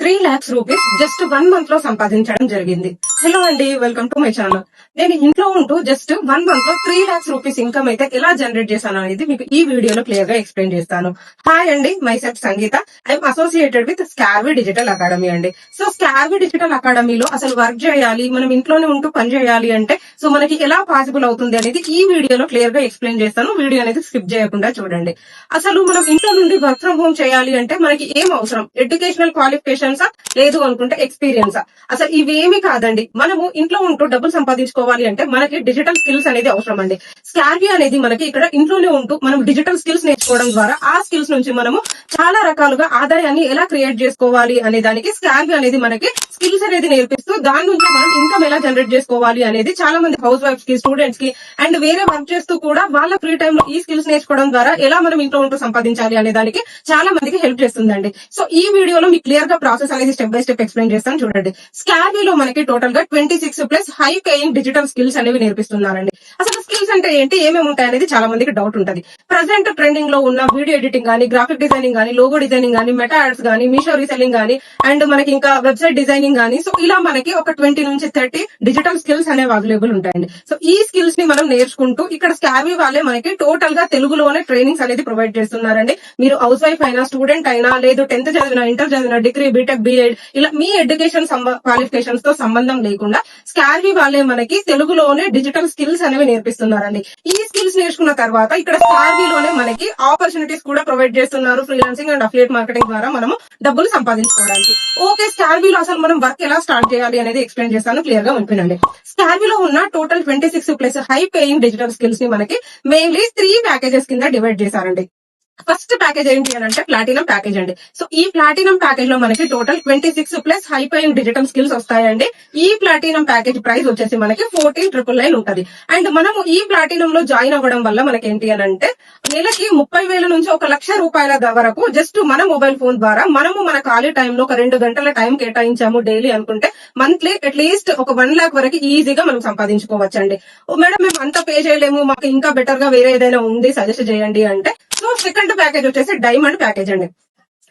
₹3,00,000 just 1 month లో సంపాదించడం జరిగింది. హలో అండి, వెల్కమ్ టు మై ఛానల్. నేను ఇంట్లో ఉంటూ జస్ట్ 1 మంత్ లో ₹3,00,000 ఇన్కమ్ అయితే ఎలా జనరేట్ చేశాను అనేది మీకు ఈ వీడియోలో క్లియర్ గా ఎక్స్ప్లెయిన్ చేస్తాను. హాయ్ అండి, my self Sangeetha. I'm associated with Scarvi digital academy అండి. సో స్కార్వి డిజిటల్ అకాడమీలో అసలు వర్క్ చేయాలి, మనం ఇంట్లోనే ఉంటూ పని చేయాలి అంటే సో మనకి ఎలా పాసిబుల్ అవుతుంది అనేది ఈ వీడియోలో క్లియర్ గా ఎక్స్ప్లెయిన్ చేస్తాను. వీడియో అనేది స్కిప్ చేయకుండా చూడండి. అసలు మనం ఇంట్లో నుండి వర్క్ ఫ్రం హోమ్ చేయాలి అంటే మనకి ఏం అవసరం? ఎడ్యుకేషనల్ క్వాలిఫికేషన్సా, లేదు అనుకుంటే ఎక్స్పీరియన్సా? అసలు ఇవేమి కాదండి. మనము ఇంట్లో ఉంటూ డబ్బులు సంపాదించుకోవాలి అంటే మనకి డిజిటల్ స్కిల్స్ అనేది అవసరం అండి. స్కార్వి అనేది మనకి ఇక్కడ ఇంట్లోనే ఉంటూ మనం డిజిటల్ స్కిల్స్ నేర్చుకోవడం ద్వారా ఆ స్కిల్స్ నుంచి మనము చాలా రకాలుగా ఆదాయాన్ని ఎలా క్రియేట్ చేసుకోవాలి అనే దానికి స్కార్వి అనేది మనకి స్కిల్స్ అనేది నేర్పిస్తూ దాని నుంచి మనం ఇన్కమ్ ఎలా జనరేట్ చేసుకోవాలి అనేది చాలా మంది హౌస్ వైఫ్స్ కి, స్టూడెంట్స్ కి అండ్ వేరే వర్క్ చేస్తూ కూడా వాళ్ళ ఫ్రీ టైమ్ లో ఈ స్కిల్స్ నేర్చుకోవడం ద్వారా ఎలా మనం ఇంట్లో ఉంటూ సంపాదించాలి అనే దానికి చాలా మందికి హెల్ప్ చేస్తుందండి. సో ఈ వీడియోలో మీకు క్లియర్ గా ప్రాసెస్ అనేది స్టెప్ బై స్టెప్ ఎక్స్ప్లెయిన్ చేస్తాను చూడండి. స్కార్విలో మనకి టోటల్ గా 26+ హై పేయింగ్ డిజిటల్ స్కిల్స్ అనేవి నేర్పిస్తున్నారండి. అసలు స్కిల్స్ అంటే ఏంటి, ఏమేమి ఉంటాయి అనేది చాలా మందికి డౌట్ ఉంటది. ప్రజెంట్ ట్రెండింగ్ లో ఉన్న వీడియో ఎడిటింగ్ గానీ, గ్రాఫిక్ డిజైనింగ్ గానీ, లోగో డిజైనింగ్ గానీ, మెటా యాడ్స్ గానీ, మీషో రీసెల్లింగ్ గానీ అండ్ మనకి ఇంకా వెబ్సైట్ డిజైనింగ్ గానీ, సో ఇలా మనకి ఒక 20 నుంచి 30 డిజిటల్ స్కిల్స్ అనేవి అవైలబుల్ ఉంటాయండి. సో ఈ స్కిల్స్ ని మనం నేర్చుకుంటూ ఇక్కడ స్కార్వి వాళ్ళే మనకి టోటల్ గా తెలుగులోనే ట్రైనింగ్స్ అనేది ప్రొవైడ్ చేస్తున్నారండి. మీరు హౌస్ వైఫ్ అయినా, స్టూడెంట్ అయినా, లేదు 10th చదివినా, ఇంటర్ చదివినా, డిగ్రీ, బీటెక్, బిఎడ్ ఇలా మీ ఎడ్యుకేషన్ క్వాలిఫికేషన్స్ తో సంబంధం లేకుండా స్కార్వి వాళ్ళే మనకి తెలుగులోనే డిజిటల్ స్కిల్స్ అనేవి నేర్పిస్తున్నారండి. ఈ స్కిల్స్ నేర్చుకున్న తర్వాత ఇక్కడ స్కార్విలోనే మనకి ఆపర్చునిటీస్ కూడా ప్రొవైడ్ చేస్తున్నారు. ఫ్రీలాన్సింగ్ అండ్ అఫిలియేట్ మార్కెటింగ్ ద్వారా మనము డబ్బులు సంపాదించుకోవడానికి. ఓకే, స్కార్విలో అసలు మనం వర్క్ ఎలా స్టార్ట్ చేయాలి అనేది ఎక్స్ప్లెయిన్ చేస్తాను, క్లియర్ గా ఉంటుందండి. స్కార్విలో ఉన్న total 26+ high paying digital skills ని మనకి మెయిన్లీ 3 ప్యాకేజెస్ కింద డివైడ్ చేశారండి. ఫస్ట్ ప్యాకేజ్ ఏంటి అని అంటే ప్లాటినం ప్యాకేజ్ అండి. సో ఈ ప్లాటినం ప్యాకేజ్ లో మనకి total 26+ high paying digital skills వస్తాయండి. ఈ ప్లాటినం ప్యాకేజ్ ప్రైస్ వచ్చేసి మనకి 14,999 ఉంటది. అండ్ మనము ఈ ప్లాటినం లో జాయిన్ అవ్వడం వల్ల మనకి ఏంటి అని అంటే నెలకి 30,000 నుంచి 1,00,000 రూపాయల వరకు జస్ట్ మన మొబైల్ ఫోన్ ద్వారా మనము మన ఖాళీ టైంలో ఒక 2 గంటల టైం కేటాయించాము డైలీ అనుకుంటే మంత్లీ అట్లీస్ట్ ఒక 1,00,000 వరకు ఈజీగా మనం సంపాదించుకోవచ్చండి. మేడం మేము అంత పే చేయలేము, మాకు ఇంకా బెటర్ గా వేరే ఏదైనా ఉంది సజెస్ట్ చేయండి అంటే సో సెకండ్ ప్యాకేజ్ వచ్చేసి డైమండ్ ప్యాకేజ్ అండి.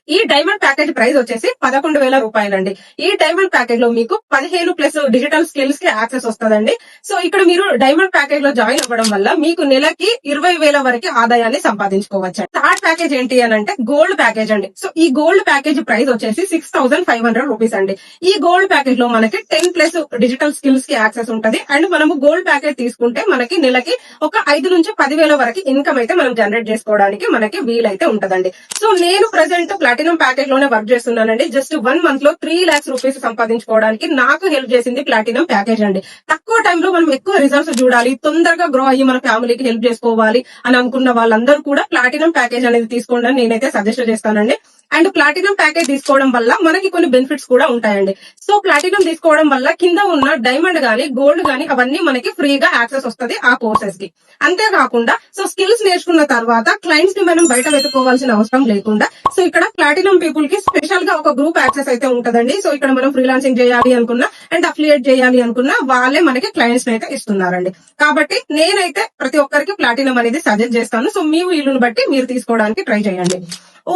ఈ డైమండ్ ప్యాకేజ్ ప్రైస్ వచ్చేసి 11,000 రూపాయలండి. ఈ డైమండ్ ప్యాకేజ్ లో మీకు 15+ డిజిటల్ స్కిల్స్ కి యాక్సెస్ వస్తుందండి. సో ఇక్కడ మీరు డైమండ్ ప్యాకేజ్ లో జాయిన్ అవ్వడం వల్ల మీకు నెలకి 20,000 వరకు ఆదాయాన్ని సంపాదించుకోవచ్చు. థర్డ్ ప్యాకేజ్ ఏంటి అని అంటే గోల్డ్ ప్యాకేజ్ అండి. సో ఈ గోల్డ్ ప్యాకేజ్ ప్రైస్ వచ్చేసి 6,500 రూపీస్ అండి. ఈ గోల్డ్ ప్యాకేజ్ లో మనకి 10+ డిజిటల్ స్కిల్స్ కి యాక్సెస్ ఉంటది. అండ్ మనము గోల్డ్ ప్యాకేజ్ తీసుకుంటే మనకి నెలకి ఒక 5 నుంచి 10,000 వరకు ఇన్కమ్ అయితే మనం జనరేట్ చేసుకోవడానికి మనకి వీలైతే ఉంటదండి. సో నేను ప్రెసెంట్ ప్లాటినం ప్యాకేజ్ లోనే వర్క్ చేస్తున్నానండి. జస్ట్ 1 మంత్ లో 3,00,000 రూపీస్ సంపాదించుకోవడానికి నాకు హెల్ప్ చేసింది ప్లాటినం ప్యాకేజ్ అండి. తక్కువ టైంలో మనం ఎక్కువ రిజల్ట్స్ చూడాలి, తొందరగా గ్రో అయ్యి మన ఫ్యామిలీకి హెల్ప్ చేసుకోవాలి అని అనుకున్న వాళ్ళందరూ కూడా ప్లాటినం ప్యాకేజ్ అనేది తీసుకోండి అని నేనైతే సజెస్ట్ చేస్తానండి. అండ్ ప్లాటినం ప్యాకేజ్ తీసుకోవడం వల్ల మనకి కొన్ని బెనిఫిట్స్ కూడా ఉంటాయండి. సో ప్లాటినం తీసుకోవడం వల్ల కింద ఉన్న డైమండ్ గానీ, గోల్డ్ గానీ అవన్నీ మనకి ఫ్రీగా యాక్సెస్ వస్తుంది ఆ కోర్సెస్ కి. అంతేకాకుండా సో స్కిల్స్ నేర్చుకున్న తర్వాత క్లయింట్స్ ని మనం బయట వెతుక్కోవాల్సిన అవసరం లేకుండా సో ఇక్కడ ప్లాటినం పీపుల్ కి స్పెషల్ గా ఒక గ్రూప్ యాక్సెస్ అయితే ఉంటదండి. సో ఇక్కడ మనం ఫ్రీలాన్సింగ్ చేయాలి అనుకున్నా అండ్ అఫిలియేట్ చేయాలి అనుకున్నా వాళ్ళే మనకి క్లయింట్స్ అయితే ఇస్తున్నారండి. కాబట్టి నేనైతే ప్రతి ఒక్కరికి ప్లాటినం అనేది సజెస్ట్ చేస్తాను. సో మీ వీలుని బట్టి మీరు తీసుకోవడానికి ట్రై చేయండి.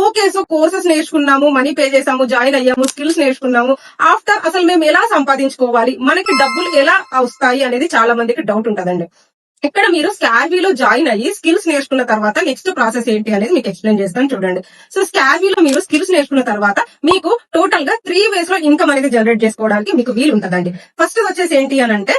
ఓకే, సో కోర్సెస్ నేర్చుకున్నాము, మనీ పే చేసాము, జాయిన్ అయ్యాము, స్కిల్స్ నేర్చుకున్నాము. ఆఫ్టర్ అసలు మేము ఎలా సంపాదించుకోవాలి, మనకి డబ్బులు ఎలా వస్తాయి అనేది చాలా మందికి డౌట్ ఉంటదండి. ఇక్కడ మీరు స్కార్విలో జాయిన్ అయ్యి స్కిల్స్ నేర్చుకున్న తర్వాత నెక్స్ట్ ప్రాసెస్ ఏంటి అనేది మీకు ఎక్స్ప్లెయిన్ చేస్తాను చూడండి. సో స్కార్విలో మీరు స్కిల్స్ నేర్చుకున్న తర్వాత మీకు టోటల్ గా 3 వేస్ లో ఇన్కమ్ అనేది జనరేట్ చేసుకోవడానికి మీకు వీలు ఉంటదండి. ఫస్ట్ వచ్చేసి ఏంటి అని అంటే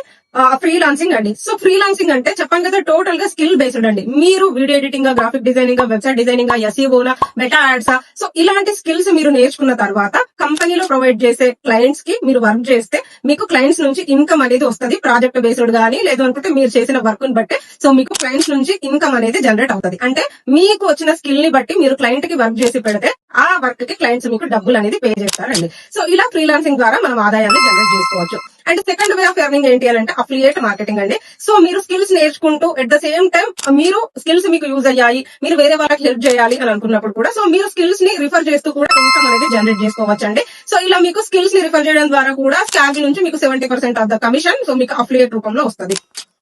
ఫ్రీలాన్సింగ్ అండి. సో ఫ్రీలాన్సింగ్ అంటే చెప్పాను కదా టోటల్ గా స్కిల్ బేస్డ్ అండి. మీరు video editing, graphic designing, website designing, ఎస్ఈఓనా, మెటా యాడ్సా, సో ఇలాంటి స్కిల్స్ మీరు నేర్చుకున్న తర్వాత కంపెనీలో ప్రొవైడ్ చేసే క్లయింట్స్ కి మీరు వర్క్ చేస్తే మీకు క్లయింట్స్ నుంచి ఇన్కమ్ అనేది వస్తుంది. ప్రాజెక్ట్ బేస్డ్ గానీ లేదు అనుకుంటే మీరు చేసిన వర్క్ ని బట్టి సో మీకు క్లయింట్స్ నుంచి ఇన్కమ్ అనేది జనరేట్ అవుతుంది. అంటే మీకు వచ్చిన స్కిల్ ని బట్టి మీరు క్లయింట్ కి వర్క్ చేసి పెడితే ఆ వర్క్ కి క్లయింట్స్ మీకు డబ్బులు అనేది పే చేస్తారండి. సో ఇలా ఫ్రీలాన్సింగ్ ద్వారా మనం ఆదాయాన్ని జనరేట్ చేసుకోవచ్చు. And second way of earning ఏంటి అని అంటే అఫిలియేట్ మార్కెటింగ్ అండి. సో మీరు స్కిల్స్ నేర్చుకుంటూ ఎట్ ద సేమ్ టైం మీరు స్కిల్స్ మీకు యూజ్ అయ్యాయి, మీరు వేరే వాళ్ళకి హెల్ప్ చేయాలి అని అనుకున్నప్పుడు కూడా సో మీరు స్కిల్స్ ని రిఫర్ చేస్తూ కూడా ఇన్కమ్ అనేది జనరేట్ చేసుకోవచ్చు అండి. సో ఇలా మీకు స్కిల్స్ ని రిఫర్ చేయడం ద్వారా కూడా స్కార్వి నుంచి మీకు 70% ఆఫ్ ద కమిషన్ సో మీకు అఫిలియేట్ రూపంలో వస్తుంది.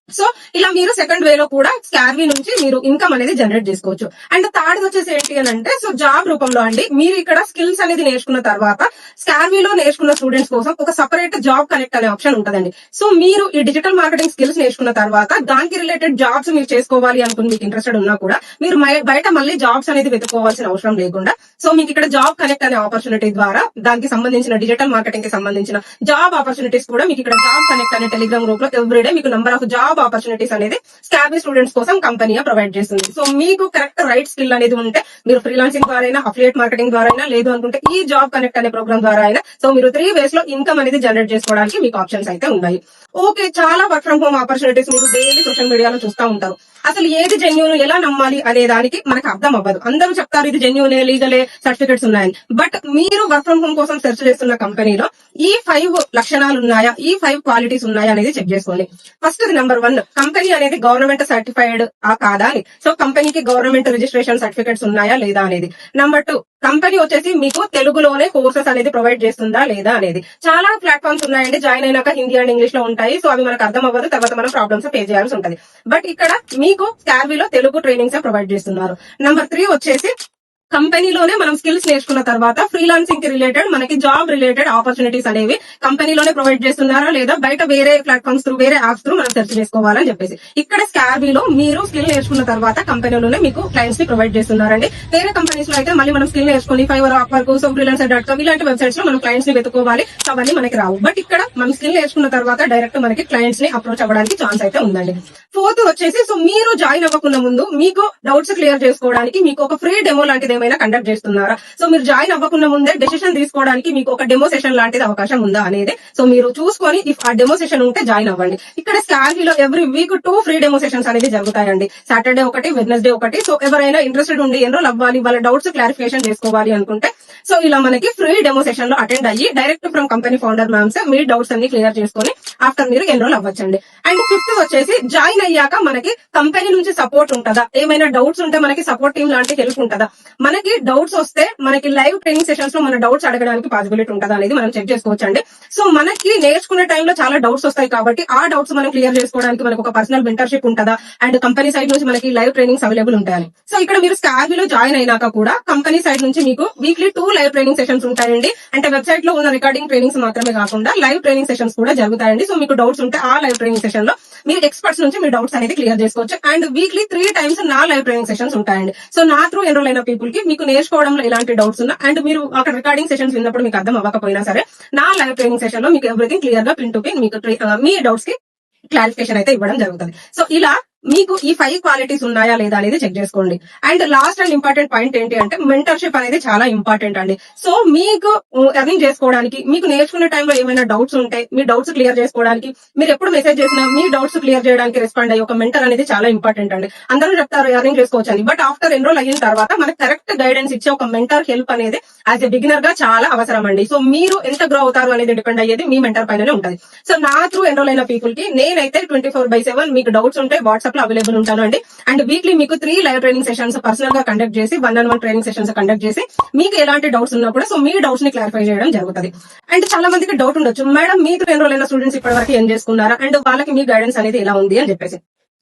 సో ఇలా మీరు సెకండ్ వేలో కూడా స్కార్వీ నుంచి మీరు ఇన్కమ్ అనేది జనరేట్ చేసుకోవచ్చు. అండ్ థర్డ్ వచ్చేసి ఏంటి అని అంటే సో జాబ్ రూపంలో అండి మీరు ఇక్కడ స్కిల్స్ అనేది నేర్చుకున్న తర్వాత స్కార్వీలో నేర్చుకున్న స్టూడెంట్స్ కోసం ఒక సపరేట్ జాబ్ కనెక్ట్ అనే ఆప్షన్ ఉంటదండి. సో మీరు ఈ డిజిటల్ మార్కెటింగ్ స్కిల్స్ నేర్చుకున్న తర్వాత దానికి రిలేటెడ్ జాబ్స్ మీరు చేసుకోవాలి అనుకుని మీకు ఇంట్రెస్టెడ్ ఉన్నా కూడా మీరు బయట మళ్ళీ జాబ్స్ అనేది వెతుక్కోవాల్సిన అవసరం లేకుండా సో మీకు ఇక్కడ జాబ్ కనెక్ట్ అనే ఆపర్చునిటీ ద్వారా దానికి సంబంధించిన డిజిటల్ మార్కెటింగ్ కి సంబంధించిన జాబ్ ఆపర్చునిటీస్ కూడా మీకు ఇక్కడ జాబ్ కనెక్ట్ అనే టెలిగ్రామ్ గ్రూప్ లో ఎవ్రీడే మీకు నంబర్ ఆఫ్ జాబ్ ఆపర్చునిటీస్ అనేది స్కార్వీ స్టూడెంట్స్ కోసం కంపెనీ ప్రొవైడ్ చేస్తుంది. సో మీకు కరెక్ట్ రైట్ స్కిల్ అనేది ఉంటే మీరు ఫ్రీలాన్సింగ్ ద్వారా అయినా అఫిలియేట్ మార్కెటింగ్ ద్వారా అయినా లేదు అనుకుంటే ఈ జాబ్ కనెక్ట్ అనే ప్రోగ్రామ్ ద్వారా అయినా సో మీరు 3 వేస్ లో ఇన్కమ్ అనేది జనరేట్ చేసుకోవడానికి మీకు ఆప్షన్స్ అయితే ఉన్నాయి. ఓకే, చాలా వర్క్ ఫ్రమ్ హోమ్ ఆపర్చునిటీస్ మీరు డైలీ సోషల్ మీడియాలో చూస్తూ ఉంటారు. అసలు ఏది జెన్యూన్ ఎలా నమ్మాలి అనే దానికి మనకు అర్థం అవ్వదు. అందరూ చెప్తారు ఇది జెన్యూనే లీగలే సర్టిఫికెట్స్ ఉన్నాయని. బట్ మీరు వర్క్ ఫ్రమ్ హోమ్ కోసం సెర్చ్ చేస్తున్న కంపెనీలో ఈ 5 లక్షణాలు ఉన్నాయా, ఈ 5 క్వాలిటీస్ ఉన్నాయా అనేది చెక్ చేసుకోండి. ఫస్ట్ నెంబర్ 1, కంపెనీ అనేది గవర్నమెంట్ సర్టిఫైడ్ కాదా అని. సో కంపెనీకి గవర్నమెంట్ రిజిస్ట్రేషన్ సర్టిఫికెట్స్ ఉన్నాయా లేదా అనేది. నెంబర్ 2, కంపెనీ వచ్చేసి మీకు తెలుగులోనే కోర్సెస్ అనేది ప్రొవైడ్ చేస్తుందా లేదా అనేది. చాలా ప్లాట్ఫామ్స్ ఉన్నాయండి, జాయిన్ అయినాక హిందీ అండ్ ఇంగ్లీష్ లో ఉంటాయి. సో అవి మనకు అర్థం అవ్వదు, తర్వాత మనం ప్రాబ్లమ్స్ ఫేస్ చేయాల్సి ఉంటది. బట్ ఇక్కడ మీకు స్కార్వీలో తెలుగు ట్రైనింగ్స్ ప్రొవైడ్ చేస్తున్నారు. నెంబర్ 3 వచ్చేసి కంపెనీలోనే మనం స్కిల్స్ నేర్చుకున్న తర్వాత ఫ్రీలాన్సింగ్ కి రిలేటెడ్ మనకి జాబ్ రిలేటెడ్ ఆపర్చునిటీస్ అనేవి కంపెనీలోనే ప్రొవైడ్ చేస్తున్నారా లేదా బయట వేరే ప్లాట్ఫామ్స్ త్రూ వేరే యాప్స్ త్రూ మనం సెర్చ్ చేసుకోవాలని చెప్పేసి. ఇక్కడ స్కార్వీలో మీరు స్కిల్ నేర్చుకున్న తర్వాత కంపెనీలోనే మీకు క్లయింట్స్ ని ప్రొవైడ్ చేస్తున్నారండి. వేరే కంపెనీస్ లో అయితే మళ్ళీ మనం స్కిల్ నేర్చుకుని ఫైవర్, అప్వర్క్, సో freelancer.com ఇలాంటి వెబ్సైట్స్ లో మనం క్లయింట్స్ ని వెతుకోవాలి. అవన్నీ మనకి రావు. బట్ ఇక్కడ మనం స్కిల్ నేర్చుకున్న తర్వాత డైరెక్ట్ మనకి క్లయింట్స్ ని అప్రోచ్ అవ్వడానికి ఛాన్స్ అయితే ఉందండి. 4th వచ్చేసి సో మీరు జాయిన్ అవ్వకుండా ముందు మీకు డౌట్స్ క్లియర్ చేసుకోవడానికి మీకు ఒక ఫ్రీ డెమో లాంటిది ఏమైనా కండక్ట్ చేస్తున్నారా. సో మీరు జాయిన్ అవ్వకుండా ముందే డెసిషన్ తీసుకోవడానికి మీకు ఒక డెమో సెషన్ లాంటిది అవకాశం ఉందా అనేది సో మీరు చూసుకొని ఇఫ్ ఆ డెమో సెషన్ ఉంటే జాయిన్ అవ్వండి. ఇక్కడ స్కార్వీలో every week 2 free demo sessions అనేది జరుగుతాయండి. సాటర్డే ఒకటి, వెడ్నెస్డే ఒకటి. సో ఎవరైనా ఇంట్రెస్టెడ్ ఉండి ఎన్రోల్ అవ్వాలి, వాళ్ళ డౌట్స్ క్లారిఫికేషన్ చేసుకోవాలి అనుకుంటే సో ఇలా మనకి ఫ్రీ డెమో సెషన్ లో అటెండ్ అయ్యి direct from company founder ma'ams మీ డౌట్స్ అన్ని క్లియర్ చేసుకొని ఆఫ్టర్ మీరు ఎన్రోల్ అవ్వచ్చండి. అండ్ 5th వచ్చేసి జాయిన్ అయ్యాక మనకి కంపెనీ నుంచి సపోర్ట్ ఉంటుందా, ఏమైనా డౌట్స్ ఉంటే మనకి సపోర్ట్ టీమ్ లాంటి హెల్ప్ ఉంటుందా, మనకి డౌట్స్ వస్తే మనకి లైవ్ ట్రైనింగ్ సెషన్స్ లో మన డౌట్స్ అడగడానికి పాసిబిలిటీ ఉంటుందా అనేది మనం చెక్ చేసుకోవచ్చండి. సో మనకి నేర్చుకునే టైంలో చాలా డౌట్స్ వస్తాయి కాబట్టి ఆ డౌట్స్ మనం క్లియర్ చేసుకోవడానికి మనకు ఒక పర్సనల్ మెంటర్షిప్ ఉంటుందా అండ్ కంపెనీ సైడ్ నుంచి మనకి లైవ్ ట్రైనింగ్స్ అవైలబుల్ ఉంటాయి. సో ఇక్కడ మీరు స్కార్వీలో జాయిన్ అయినాక కూడా కంపెనీ సైడ్ నుంచి మీకు వీక్లీ 2 లైవ్ ట్రైనింగ్ సెషన్స్ ఉంటాయండి. అంటే వెబ్సైట్ లో ఉన్న రికార్డింగ్ ట్రైనింగ్స్ మాత్రమే కాకుండా లైవ్ ట్రైనింగ్ సెషన్స్ కూడా జరుగుతాయండి. సో మీకు డౌట్స్ ఉంటే ఆ లైవ్ ట్రైనింగ్ సెషన్ లో మీరు ఎక్స్పర్ట్స్ నుంచి మీ డౌట్స్ అనేది క్లియర్ చేసుకోవచ్చు. అండ్ వీక్లీ 3 టైమ్స్ నా లైవ్ ట్రైనింగ్ సెషన్స్ ఉంటాయండి. సో నా త్రూ ఎన్రోల్ అయిన పీపుల్ కి మీకు నేర్చుకోవడంలో ఎలాంటి డౌట్స్ ఉన్నా అండ్ మీరు అక్కడ రికార్డింగ్ సెషన్స్ విన్నప్పుడు మీకు అర్థం అవ్వకపోయినా సరే నా లైవ్ ట్రైనింగ్ సెషన్ లో మీకు ఎవ్రీథింగ్ క్లియర్ గా పిన్ టు పిన్ మీకు మీ డౌట్స్ కి క్లారిఫికేషన్ అయితే ఇవ్వడం జరుగుతుంది. సో ఇలా మీకు ఈ 5 క్వాలిటీస్ ఉన్నాయా లేదా అనేది చెక్ చేసుకోండి. And last and important point ఏంటి అంటే మెంటర్షిప్ అనేది చాలా ఇంపార్టెంట్ అండి. సో మీకు ఎర్నింగ్ చేసుకోవడానికి మీకు నేర్చుకునే టైంలో ఏమైనా డౌట్స్ ఉంటే మీ డౌట్స్ క్లియర్ చేసుకోవడానికి మీరు ఎప్పుడు మెసేజ్ చేసినా మీ డౌట్స్ క్లియర్ చేయడానికి రెస్పాండ్ అయ్యి ఒక మెంటర్ అనేది చాలా ఇంపార్టెంట్ అండి. అందరూ చెప్తారు ఎర్నింగ్ చేసుకోవచ్చు అని, బట్ ఆఫ్టర్ ఎన్రోల్ అయిన తర్వాత మనకు కరెక్ట్ గైడెన్స్ ఇచ్చే ఒక మెంటర్ హెల్ప్ అనేది యాజ్ ఎ బిగినర్ గా చాలా అవసరం అండి. సో మీరు ఎంత గ్రో అవుతారు అనేది డిపెండ్ అయ్యేది మీ మెంటర్ పైననే ఉంటుంది. సో నా త్రూ ఎన్రోల్ అయిన పీపుల్ కి నేనైతే 24/7 మీకు డౌట్స్ ఉంటే వాట్సాప్ లో అవైలబుల్ ఉంటాను అండి. అండ్ వీక్లీ మీకు 3 లైవ్ ట్రైనింగ్ సెషన్స్ పర్సనల్ గా కండక్ట్ చేసి 1-on-1 ట్రైనింగ్ సెషన్స్ కండక్ట్ చేసి మీకు ఎలాంటి డౌట్స్ ఉన్నా కూడా సో మీ డౌట్స్ ని క్లారిఫై చేయడం జరుగుతుంది. అండ్ చాలా మందికి డౌట్ ఉండొచ్చు, మేడం మీతో ఎన్రోల్ అయిన స్టూడెంట్స్ ఇప్పటి వరకు ఏం చేసుకున్నారా అండ్ వాళ్ళకి మీ గైడెన్స్ అనేది ఎలా ఉంది అని చెప్పేసి.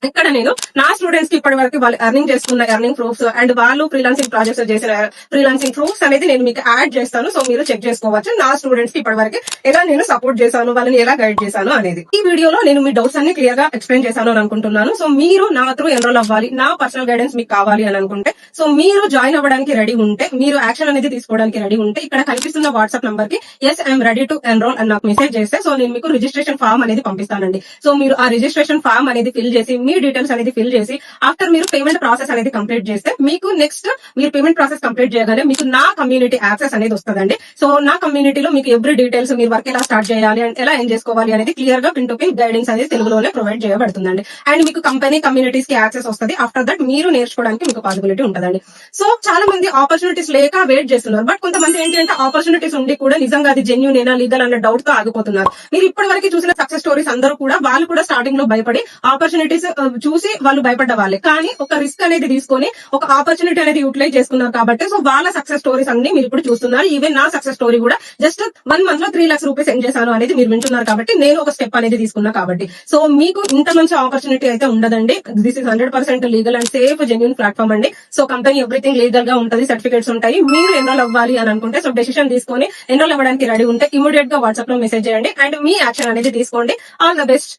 ఇక్కడ నేను నా స్టూడెంట్స్ కి ఇప్పటి వరకు వాళ్ళు ఎర్నింగ్ చేసుకున్న ఎర్నింగ్ ప్రూఫ్స్ అండ్ వాళ్ళు ఫ్రీలాన్సింగ్ ప్రాజెక్ట్స్ చేసిన ఫ్రీలాన్సింగ్ ప్రూఫ్స్ అనేది నేను మీకు యాడ్ చేస్తాను. సో మీరు చెక్ చేసుకోవచ్చు నా స్టూడెంట్స్ కి ఇప్పటి వరకు ఎలా నేను సపోర్ట్ చేశాను, వాళ్ళని ఎలా గైడ్ చేశాను అనేది. ఈ వీడియోలో నేను మీ డౌట్స్ అన్ని క్లియర్ గా ఎక్స్ప్లెయిన్ చేశాను అని అనుకుంటున్నాను. సో మీరు నా త్రూ ఎన్రోల్ అవ్వాలి, నా పర్సనల్ గైడెన్స్ మీకు కావాలి అని అనుకుంటే సో మీరు జాయిన్ అవ్వడానికి రెడీ ఉంటే, మీరు యాక్షన్ అనేది తీసుకోవడానికి రెడీ ఉంటే ఇక్కడ కనిపిస్తున్న వాట్సాప్ నంబర్ కి yes I'm ready to enrol అని నాకు మెసేజ్ చేస్తే సో నేను మీకు రిజిస్ట్రేషన్ ఫామ్ అనేది పంపిస్తానండి. సో మీరు ఆ రిజిస్ట్రేషన్ ఫామ్ అనేది ఫిల్ చేసి మీ డీటెయిల్స్ అనేది ఫిల్ చేసి ఆఫ్టర్ మీరు పేమెంట్ ప్రాసెస్ అనేది కంప్లీట్ చేస్తే మీకు నెక్స్ట్ మీరు పేమెంట్ ప్రాసెస్ కంప్లీట్ చేయగానే మీకు నా కమ్యూనిటీ యాక్సెస్ అనేది వస్తుందండి. సో నా కమ్యూనిటీలో మీకు ఎవ్రీ డీటెయిల్స్ మీరు వర్క్ ఎలా స్టార్ట్ చేయాలి అండ్ ఎలా ఏం చేసుకోవాలి అనేది క్లియర్ గా పిన్ టు పిన్ గైడెన్స్ అనేది తెలుగులోనే ప్రొవైడ్ చేయబడుతుందండి. అండ్ మీకు కంపెనీ కమ్యూనిటీస్ కి యాక్సెస్ వస్తుంది. ఆఫ్టర్ దట్ మీరు నేర్చుకోవడానికి మీకు పాసిబిలిటీ ఉంటుందండి. సో చాలా మంది ఆపర్చునిటీస్ లేక వెయిట్ చేస్తున్నారు. బట్ కొంతమంది ఏంటి అంటే ఆపర్చునిటీస్ ఉండి కూడా నిజంగా అది జెన్యూన్ ఏనా లీగల్ అన్న డౌట్ తో ఆగిపోతున్నారు. మీరు ఇప్పటి వరకు చూసిన సక్సెస్ స్టోరీస్ అందరూ కూడా వాళ్ళు కూడా స్టార్టింగ్ లో భయపడి ఆపర్చునిటీస్ చూసి వాళ్ళు భయపడ్డ వాళ్ళే, కానీ ఒక రిస్క్ అనేది తీసుకొని ఒక ఆపర్చునిటీ అనేది యూటిలైజ్ చేసుకున్నారు కాబట్టి సో వాళ్ళ సక్సెస్ స్టోరీస్ అన్ని మీరు ఇప్పుడు చూస్తున్నారు. ఈవెన్ నా సక్సెస్ స్టోరీ కూడా జస్ట్ 1 మంత్ లో 3 lakhs రూపీస్ సెండ్ చేశాను అనేది మీరు వింటున్నారు కాబట్టి నేను ఒక స్టెప్ అనేది తీసుకున్నా కాబట్టి. సో మీకు ఇంత మంచి ఆపర్చునిటీ అయితే ఉండదండి. This is 100% legal and safe genuine platform అండి. సో కంపెనీ ఎవ్రీథింగ్ లీగల్ గా ఉంటుంది, సర్టిఫికేట్స్ ఉంటాయి. మీరు ఎన్రోల్ అవ్వాలి అని అనుకుంటే సో డెసిషన్ తీసుకొని ఎన్రోల్ అవ్వడానికి రెడీ ఉంటే ఇమీడియట్ గా వాట్సాప్ లో మెసేజ్ చేయండి అండ్ మీ యాక్షన్ అనేది తీసుకోండి. All the best.